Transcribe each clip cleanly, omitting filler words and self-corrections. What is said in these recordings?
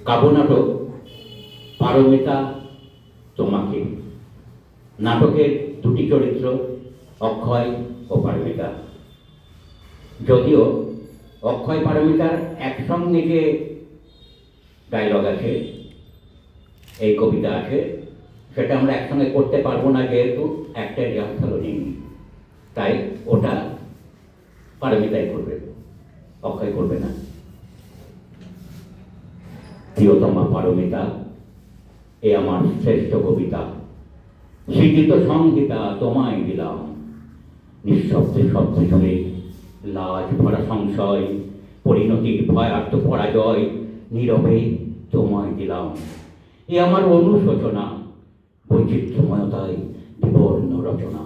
কাব্যনাটক পারমিতা তোমাকে। নাটকের দুটি চরিত্র অক্ষয় ও পারমিতা। যদিও অক্ষয় পারমিতার একসঙ্গে যে ডায়লগ আছে, এই কবিতা আছে, সেটা আমরা একসঙ্গে করতে পারবো না, যেহেতু একটা রিহার্সালও নেই। তাই ওটা পারমিতাই করবে, অক্ষয় করবে না। প্রিয়তমা পারমিতা, এ আমার শ্রেষ্ঠ কবিতা, স্মৃতিত সংহিতা তোমায় দিলাম। নিঃশব্দে শব্দ জুড়ে লাজ ভরা সংশয়, পরিণতির ভয়ার্থ পরাজয়, নীরবে তোমায় দিলাম। এ আমার অনুশোচনা, বৈচিত্র্যময়তায় বিবর্ণ রচনা।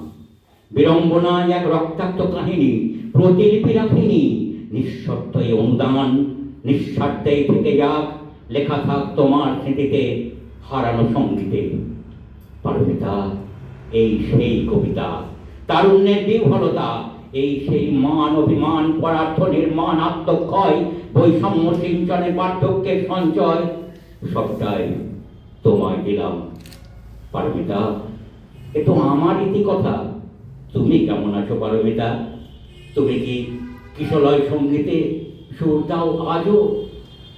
বিড়ম্বনায় এক রক্তাক্ত কাহিনী, প্রতিলিপি রাখিনি। নিঃশর্ত এই অনুদান, নিঃস্বার্থেই থেকে যাক, লেখা থাক তোমার স্মৃতিতে, হারানো সঙ্গীতে। পারমিতা, এই সেই কবিতা, তারুণ্যের বিহ্বলতা, এই সেই মান অভিমান, পরার্থ নির্মাণ, আত্মক্ষয়, বৈষম্য সিঞ্চনে পার্থক্যের সঞ্চয়, সবটাই তোমায় দিলাম। পারমিতা, এ তো আমার ইতিকথা। তুমি কেমন আছো পারমিতা? তুমি কি কিশলয় সঙ্গীতে সুর দাও আজও?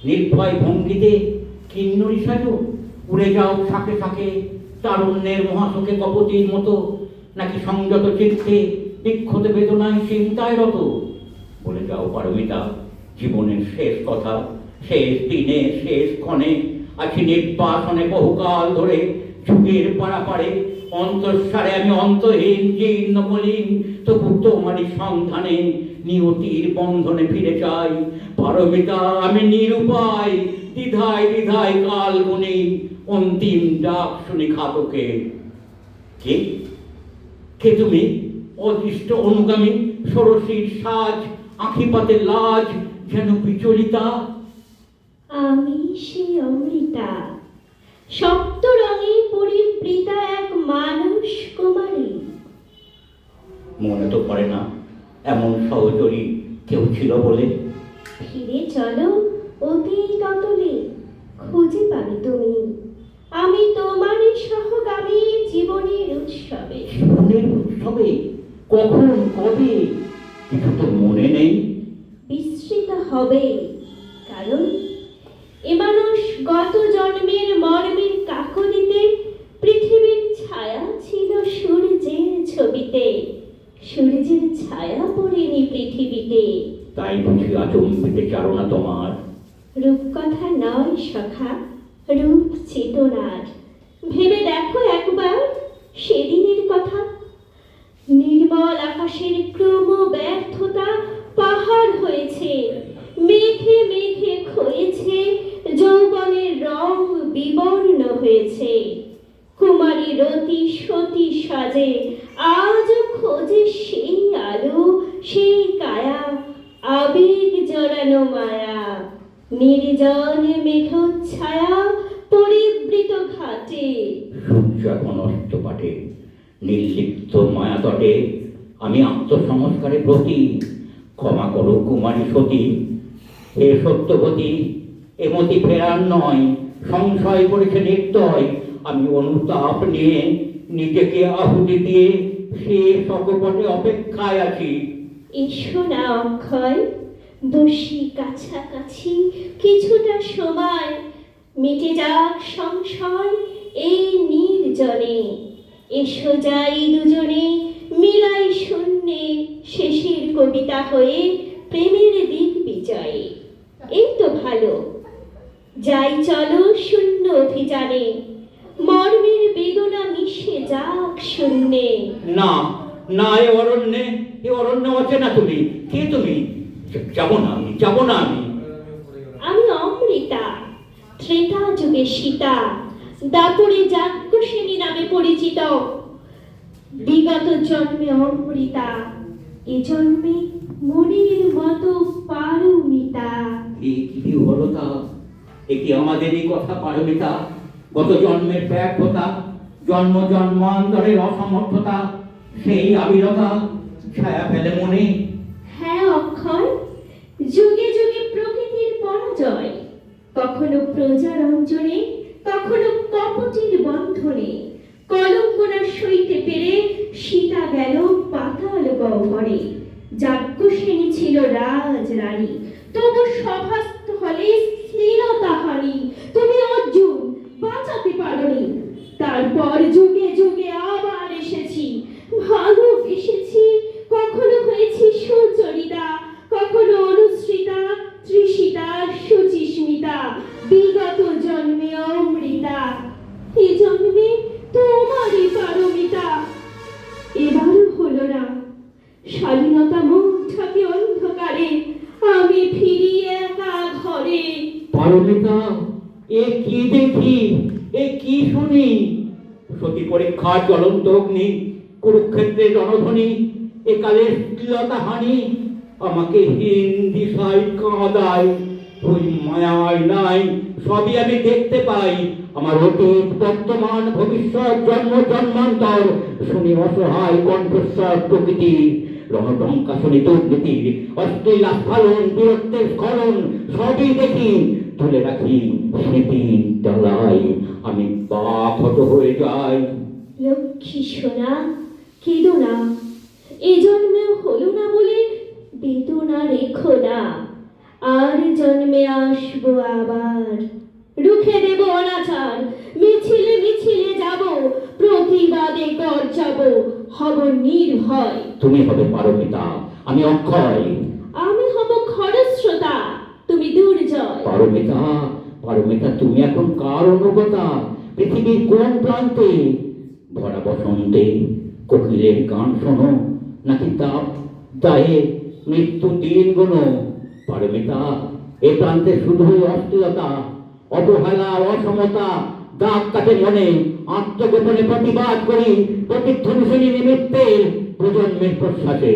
নির্ভয় ভঙ্গিতে কিন্নরী সাজো? উড়ে যাও শাকে শাকে তারুণ্যের মহাশোকে কপতির মতো, নাকি সংযত চিত্তে বিক্ষত বেদনায় চিন্তায় রত? বলে যাও পারমিতা জীবনের শেষ কথা, শেষ দিনে শেষ ক্ষণে আছি নির্বাসনে বহুকাল ধরে, যুগের পারাপারে অন্তঃসারে আমি অন্তহীন জীর্ণ মলিন, তবু তোমারই সন্ধানে নিয়তির বন্ধনে ফিরে চাই। পারমিতা, আমি নিরুপায়, দ্বিধায় দ্বিধায় কাল গুনি, অন্তিম ডাক শুনি ঘাতকে। কে কে তুমি? অদৃষ্ট অনুগামী, ষোড়শীর সাজ, আঁখিপাতে লাজ, যেন বিচলিতা। আমি সে অমৃতা, সপ্ত রঙে পরিবৃতা এক মানুষ কুমারী। মনে তো পড়ে না এমন সহচরী কেউ ছিল বলে। ফিরে চলো অতীত অতলে, খুঁজে পাবে তুমি আমি তোমারই সহগামী জীবনের উৎসবে। জীবনের উৎসবে? কখন, কবে? কিছু তো মনে নেই। বিস্মৃত হবে, কারণ এ মানুষ গত জন্মের মর্মের কাকলিতে পৃথিবীর ছায়া ছিল সূর্যের ছবিতে, সূর্যের ছায়া পড়েনি পৃথিবীতে। তাই বুঝি আচম্বিতে চারণা তোমার? রূপকথা নয় সখা, রূপ চেতনার। ভেবে দেখো একবার সেদিনের কথা। নির্মল আকাশের ক্রম ব্যর্থতা পাহাড় হয়েছে, মেঘে মেঘে ক্ষয়েছে, যৌবনের রং বিবর্ণ হয়েছে। কুমারী রতি সতী সাজে আজ খোঁজে সেই আলো, সেই কায়া, আবেগ জড়ানো মায়া। নির্জন মেঘচ্ছায়া পরিবৃত ঘাটে, সূর্য এখন অস্ত পাটে, নির্লিপ্ত মায়া তটে আমি আত্মসংস্কারে ব্রতী। ক্ষমা করো কুমারী সতী, হে সত্যবতী, এমতি ফেরার নয়, সংশয় করেছে নির্দয়। আমি অনুতাপ নিয়ে নিজেকে আহুতি দিয়ে সে সকপটে অপেক্ষায় আছি। এসো না অক্ষয়, বসি কাছাকাছি কিছুটা সময়, মিটে যাক সংশয় এই নির্জনে। এসো যাই দুজনে মিলাই শূন্যে, শেষের কবিতা হয়ে প্রেমের দিক বিজয়ে। এই তো ভালো, যাই চলো শূন্য অভিযানে, মর্মের বেদনা মিশে যাক শূন্যে। না না, এ অরণ্যে অচেনা তুমি। কে তুমি? যাবো না আমি, যাবো না আমি। আমি অমৃতা, ত্রেতা যুগে সীতা, দাপরে যাজ্ঞসেনী নামে পরিচিত। বিগত জন্মে অমৃতা, এ জন্মে মনের মতো পারমিতা। এই কি বিহ্বলতা! এ কি আমাদেরই কথা পারমিতা? গত জন্মের ব্যর্থতা, জন্ম জন্মান্তরের অসমর্থতা, সেই আবিরতা ছায়া ফেলে মনে। হ্যাঁ অক্ষয়, যুগে যুগে প্রকৃতির পরাজয়, কখনো প্রজারঞ্জনে, কখনো কপটের বন্ধনে, কলঙ্কনা সইতে পেরে সীতা গেল পাতাল গহ্বরে। যাজ্ঞসেনী ছিল রাজরানী, তবু সভাস্থলে স্থিরতাহানি। তুমি অর্জুন বাঁচাতে পারোনি। তারপর যুগে যুগে আবার এসেছি, ভালোবেসেছি। কখনো হয়েছি সুচরিতা, কখনো অনুশ্রিতা, তৃষিতা, সুচিস্মিতা, বিগত জন্মে অমৃতা, এ জন্মে তোমারই পারমিতা। এবারও হলো না, শালীনতা মুখ ঢাকে অন্ধকারে, আমি ফিরি একা ঘরে। পারমিতা, এ কি দেখি, এ কি শুনি? সতী পরীক্ষার জ্বলন্ত অগ্নি, কুরুক্ষেত্রের রণধ্বনি, একালের স্থিরতা হানি আমাকে হীন দিশায় কাঁদায়। ওই মায়ায় নাই সবই আমি দেখতে পাই, আমার অতীত বর্তমান ভবিষ্যৎ জন্ম জন্মান্তর শুনি অসহায় কণ্ঠস্বর প্রকৃতির। রণটঙ্কা শুনি দুর্নীতির, অশ্লীল আস্ফালন, বীরত্বের স্খলন সবই দেখি, তুলে রাখি স্মৃতির ডালায়, আমি বাকহত হয়ে যাই। লক্ষ্মী সোনা, কেঁদো না, এ জন্মেও হলো না বলে বেদনা রেখো না। আর জন্মে আসবো আবার, রুখে দেব অনাচার, মিছিলে মিছিলে যাব, প্রতিবাদে গর্জাব, হব নির্ভয়। তুমি হবে পারমিতা, আমি অক্ষয়। আমি হব খরস্রোতা, তুমি দুর্জয়। পারমিতা, পারমিতা, তুমি এখন কার অনুগতা? পৃথিবীর কোন প্রান্তে? ভরা বসন্তে কোকিলের গান শোনো, নাকি তাপ দায়ে মৃত্যু দিন গোনো? পারমিতা, এ প্রান্তে শুধু অস্থিরতা, অবহেলা, অসমতা দাগ কাটে মনে। আত্মগোপনে প্রতিবাদ করি, প্রতিধ্বনি শুনি নিমিত্তে প্রজন্মের প্রশ্বাসে।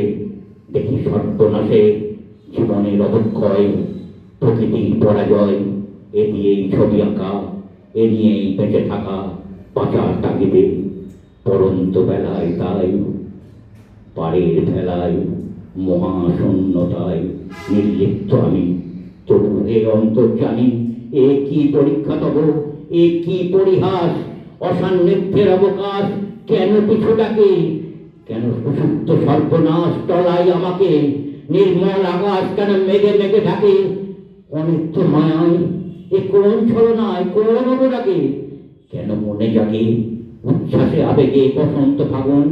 দেখি সর্বনাশে জীবনের অবক্ষয়, প্রকৃতির পরাজয়, এ দিয়েই ছবি আঁকা, এ নিয়েই বেঁচে থাকা, বাঁচার তাগিদে পরন্ত বেলায় তাই, পাড়ের ভেলায় মহাশূন্যতায় নির্লিপ্ত আমি। তবু হে অন্তর্যামী, এ কি পরীক্ষা তব, এ কি পরিহাস? অসান্নিধ্যের অবকাশ কেন পিছু ডাকে? কেন সুষুপ্ত সর্বনাশ টলায় আমাকে? নির্মল আকাশ কেন মেঘে মেঘে ঢাকে? অনিত্য মায়ায় এ কোন ছলনায়, কোন অনুরাগে? কেন মনে জাগে উচ্ছ্বাসে আবেগে বসন্ত ফাগুন?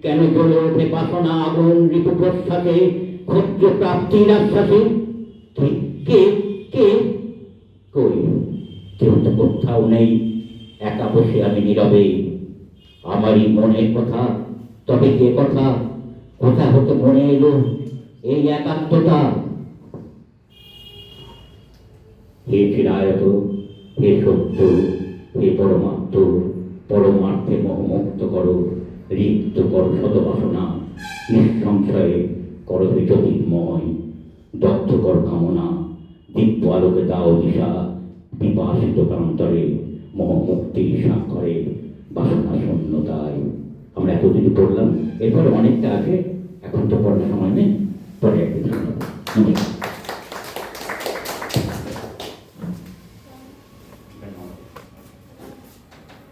কেন জ্বলে ওঠে বাসনা আগুন ঋতু প্রশ্বাসে, ক্ষুদ্র প্রাপ্তির আশ্বাসে? কে কে কে? কই, কেউ তো কোথাও নেই, একা বসে আমি নীরবে। আমারই মনের কথা, তবে কে কথা? কোথা হতে মনে এলো এই একাত্মতা? হে চিরায়ত, হে সত্য, হে পরমাত্ম, পরমার্থে মোহমুক্ত করো, রিক্ত করো শত বাসনা, নিঃসংশয়ে করো হে জ্যোতির্ময়, দগ্ধ কর কামনা, দিব্য আলোকে দাও দিশা, বিপাসিত প্রান্তরে মোহমুক্তির স্বাক্ষরে বাসনা শূন্যতায়। আমরা এতদিন পড়লাম, এরপরে অনেকটা আছে, এখন তো পড়ার সময় নেই, পরে একদিন শোনাবো। নমস্কার।